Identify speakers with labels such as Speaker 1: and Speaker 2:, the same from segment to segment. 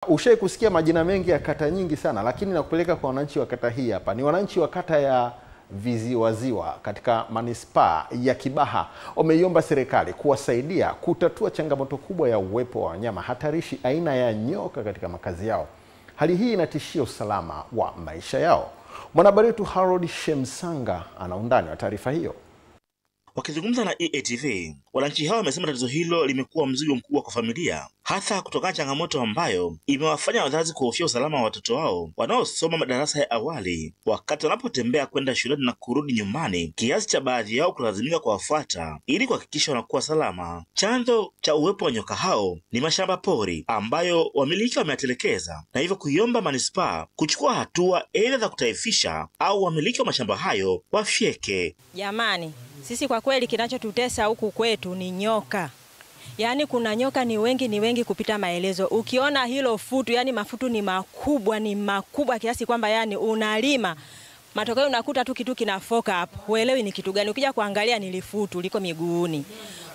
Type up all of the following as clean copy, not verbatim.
Speaker 1: Ushai kusikia majina mengi ya kata nyingi sana, lakini nakupeleka kwa wananchi wa kata hii hapa. Ni wananchi wa kata ya Viziwaziwa katika manispaa ya Kibaha. Wameiomba serikali kuwasaidia kutatua changamoto kubwa ya uwepo wa wanyama hatarishi aina ya nyoka katika makazi yao. Hali hii inatishia usalama wa maisha yao. Mwanahabari wetu Harold Shemsanga ana undani wa taarifa hiyo.
Speaker 2: Wakizungumza na EATV, wananchi hao wamesema tatizo hilo limekuwa mzigo mkubwa kwa familia, hasa kutokana na changamoto ambayo imewafanya wazazi kuhofia usalama wa watoto wao wanaosoma madarasa ya awali wakati wanapotembea kwenda shuleni na kurudi nyumbani, kiasi cha baadhi yao kulazimika kuwafuata ili kuhakikisha wanakuwa salama. Chanzo cha uwepo wa nyoka hao ni mashamba pori ambayo wamiliki wameatelekeza, na hivyo kuiomba manispaa kuchukua hatua aidha za kutaifisha au wamiliki wa mashamba hayo wafyeke.
Speaker 3: Jamani, sisi kwa kweli kinachotutesa huku kwetu ni nyoka. Yaani kuna nyoka ni wengi kupita maelezo. Ukiona hilo futu, yani mafutu ni makubwa kiasi kwamba yani unalima, matokeo unakuta tu kitu kinafoka hapo. Huelewi ni kitu gani. Ukija kuangalia ni lifutu liko miguuni.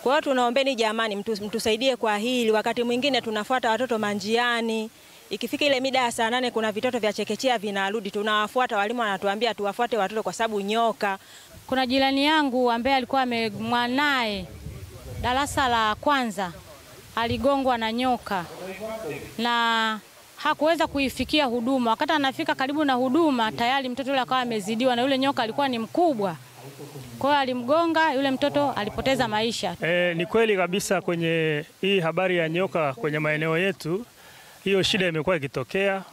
Speaker 3: Kwa hiyo tunaombeni jamani, mtusaidie kwa hili. Wakati mwingine tunafuata watoto manjiani. Ikifika ile mida ya saa 8 kuna vitoto vya chekechea vinarudi, tunawafuata, walimu wanatuambia tuwafuate watoto kwa sababu nyoka.
Speaker 4: Kuna jirani yangu ambaye alikuwa mwanae darasa la kwanza aligongwa na nyoka na hakuweza kuifikia huduma. Wakati anafika karibu na huduma tayari mtoto yule akawa amezidiwa na yule nyoka alikuwa ni mkubwa. Kwa hiyo alimgonga yule mtoto, alipoteza maisha.
Speaker 5: Ni kweli kabisa kwenye hii habari ya nyoka kwenye maeneo yetu, hiyo shida imekuwa ikitokea,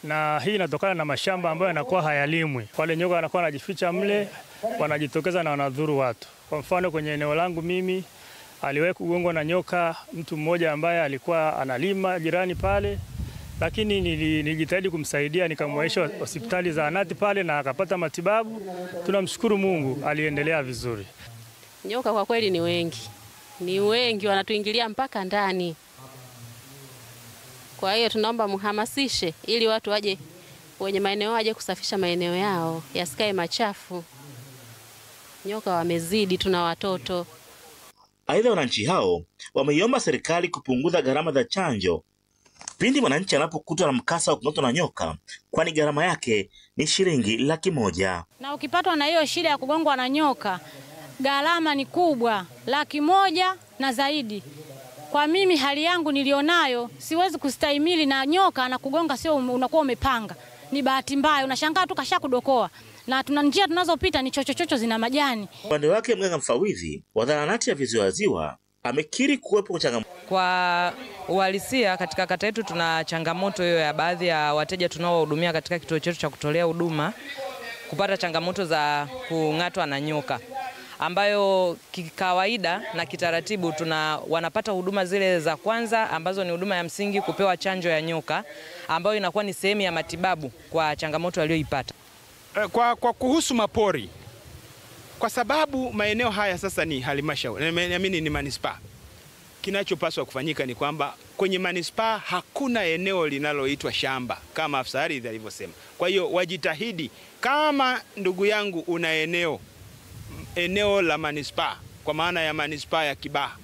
Speaker 5: na hii inatokana na mashamba ambayo yanakuwa hayalimwi. Wale nyoka wanakuwa wanajificha mle, wanajitokeza na wanadhuru watu. Kwa mfano kwenye eneo langu mimi aliwahi kugongwa na nyoka mtu mmoja ambaye alikuwa analima jirani pale, lakini nilijitahidi kumsaidia, nikamwaisha hospitali za zahanati pale na akapata matibabu. Tunamshukuru Mungu, aliendelea vizuri.
Speaker 6: Nyoka kwa kweli ni wengi wanatuingilia mpaka ndani. Kwa hiyo tunaomba mhamasishe ili watu waje wenye maeneo waje kusafisha maeneo yao, yasikae machafu. Nyoka wamezidi, tuna watoto.
Speaker 2: Aidha, wananchi hao wameiomba serikali kupunguza gharama za chanjo pindi mwananchi anapokutwa na mkasa wa kung'atwa na nyoka, kwani gharama yake ni shilingi 100,000.
Speaker 4: Na ukipatwa na hiyo shida ya kugongwa na nyoka, gharama ni kubwa, 100,000 na zaidi. Kwa mimi hali yangu nilionayo siwezi kustahimili, na nyoka na kugonga sio unakuwa umepanga. Ni bahati mbaya, unashangaa tu kashakudokoa. Na tuna njia tunazopita ni chochochocho zina majani.
Speaker 2: Upande wake mganga mfawidhi wa zahanati ya Viziwaziwa amekiri kuwepo kwa changamoto.
Speaker 7: Kwa uhalisia katika kata yetu tuna changamoto hiyo ya baadhi ya wateja tunaohudumia katika kituo chetu cha kutolea huduma kupata changamoto za kung'atwa na nyoka, ambayo kikawaida na kitaratibu wanapata huduma zile za kwanza ambazo ni huduma ya msingi, kupewa chanjo ya nyoka ambayo inakuwa ni sehemu ya matibabu kwa changamoto aliyoipata.
Speaker 8: Kwa kuhusu mapori, kwa sababu maeneo haya sasa ni halmashauri, ni manispaa, kinachopaswa kufanyika ni kwamba kwenye manispaa hakuna eneo linaloitwa shamba kama afisa ardhi alivyosema. Kwa hiyo wajitahidi, kama ndugu yangu una eneo la manispaa, kwa maana ya manispaa ya Kibaha,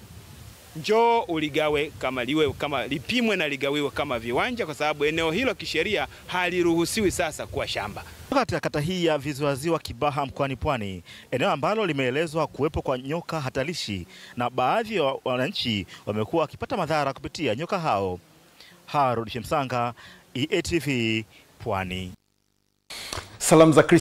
Speaker 8: njoo uligawe kama lipimwe na ligawiwe kama viwanja, kwa sababu eneo hilo kisheria haliruhusiwi sasa kuwa shamba.
Speaker 9: Katika kata hii ya Viziwaziwa Kibaha mkoani Pwani, eneo ambalo limeelezwa kuwepo kwa nyoka hatarishi, na baadhi ya wananchi wamekuwa wakipata madhara kupitia nyoka hao. Harold Shemsanga, EATV Pwani.
Speaker 1: Salamu za